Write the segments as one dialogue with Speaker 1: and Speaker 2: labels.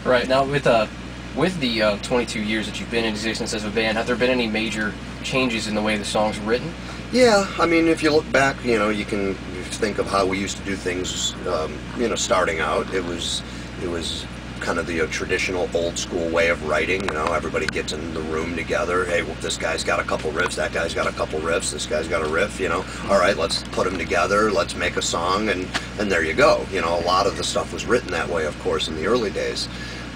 Speaker 1: Right. Now, with the 22 years that you've been in existence as a band, have there been any major changes in the way the songs are written?
Speaker 2: Yeah, I mean, if you look back, you know, you can think of how we used to do things, you know, starting out. It was kind of the traditional old school way of writing. You know, everybody gets in the room together. Hey, well, this guy's got a couple riffs, that guy's got a couple riffs, this guy's got a riff, you know. All right, let's put them together, let's make a song, and there you go. You know, a lot of the stuff was written that way, of course, in the early days.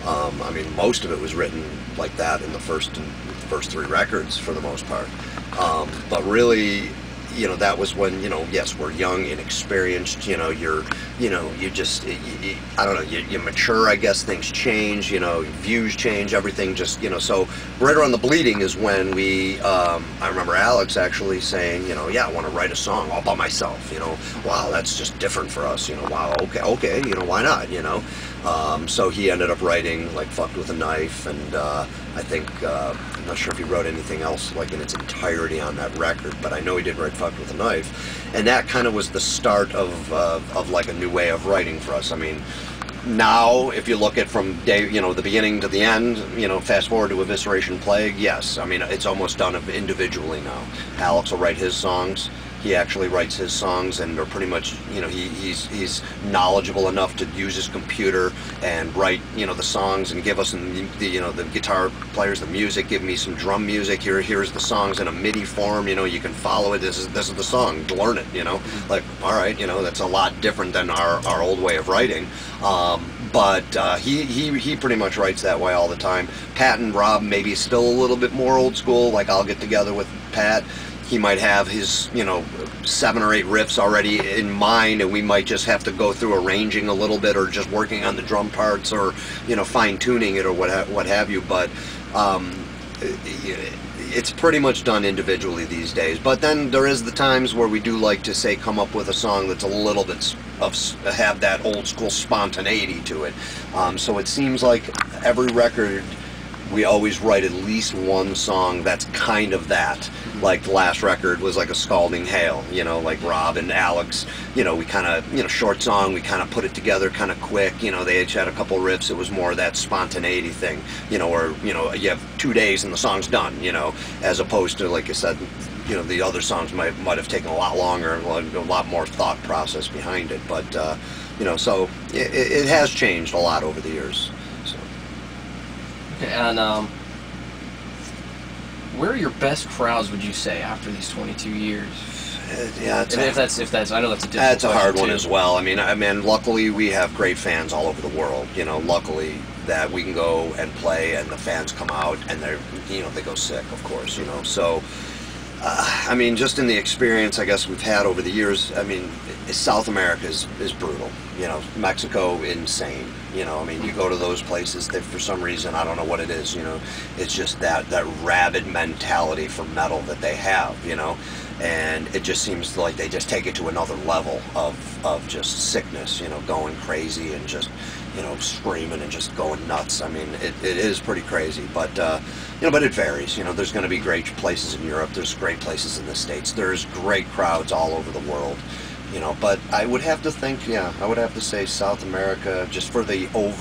Speaker 2: I mean, most of it was written like that in the first three records for the most part. But really, you know, that was when, you know, yes, we're young, inexperienced, you know, you just, I don't know, you mature, I guess, things change, you know, views change, everything just, you know, so right around the Bleeding is when we, I remember Alex actually saying, you know, yeah, I want to write a song all by myself, you know, wow, that's just different for us, you know, wow, okay, you know, why not, you know. So he ended up writing, like, Fucked with a Knife, and I think, I'm not sure if he wrote anything else, like, in its entirety on that record, but I know he did write Fucked with a Knife, and that kind of was the start of like, a new way of writing for us. I mean, now, if you look at from day, you know, the beginning to the end, you know, fast forward to Evisceration Plague, yes, I mean, it's almost done individually now. Alex will write his songs. He actually writes his songs, and are pretty much, you know, he's knowledgeable enough to use his computer and write, you know, the songs and give us the you know, the guitar players the music, give me some drum music. Here's the songs in a MIDI form. You know, you can follow it. This is the song. Learn it. You know, like, all right, you know, that's a lot different than our old way of writing. But he pretty much writes that way all the time. Pat and Rob maybe still a little bit more old school. Like, I'll get together with Pat. He might have his, you know, 7 or 8 riffs already in mind, and we might just have to go through arranging a little bit, or just working on the drum parts, or, you know, fine-tuning it, or what have you. But it's pretty much done individually these days. But then there is the times where we do like to, say, come up with a song that's a little bit have that old school spontaneity to it. So it seems like every record we always write at least one song that's kind of that. Like, the last record was like a Scalding Hail, you know, like Rob and Alex, you know, we kind of, you know, short song, we kind of put it together kind of quick, you know, they each had a couple riffs. It was more of that spontaneity thing, you know, or, you know, you have 2 days and the song's done, you know, as opposed to, like I said, you know, the other songs might have taken a lot longer, a lot more thought process behind it. But, you know, so it has changed a lot over the years. So.
Speaker 1: Okay, and where are your best crowds, would you say, after these 22 years?
Speaker 2: Yeah,
Speaker 1: if that's, I know that's a difficult
Speaker 2: that's a hard one
Speaker 1: too.
Speaker 2: as well. I mean, luckily we have great fans all over the world. You know, luckily that we can go and play, and the fans come out, and they're, you know, they go sick, of course. You know, so. I mean, just in the experience, I guess, we've had over the years, I mean, South America is brutal. You know, Mexico, insane. You know, I mean, you go to those places, they, for some reason, I don't know what it is, you know, it's just that rabid mentality for metal that they have, you know, and it just seems like they just take it to another level of just sickness, you know, going crazy and just, you know, screaming and just going nuts. I mean, it is pretty crazy, but, you know, but it varies. You know, there's going to be great places in Europe, there's great places in the States, there's great crowds all over the world, you know, but I would have to think, yeah, I would have to say South America, just for the over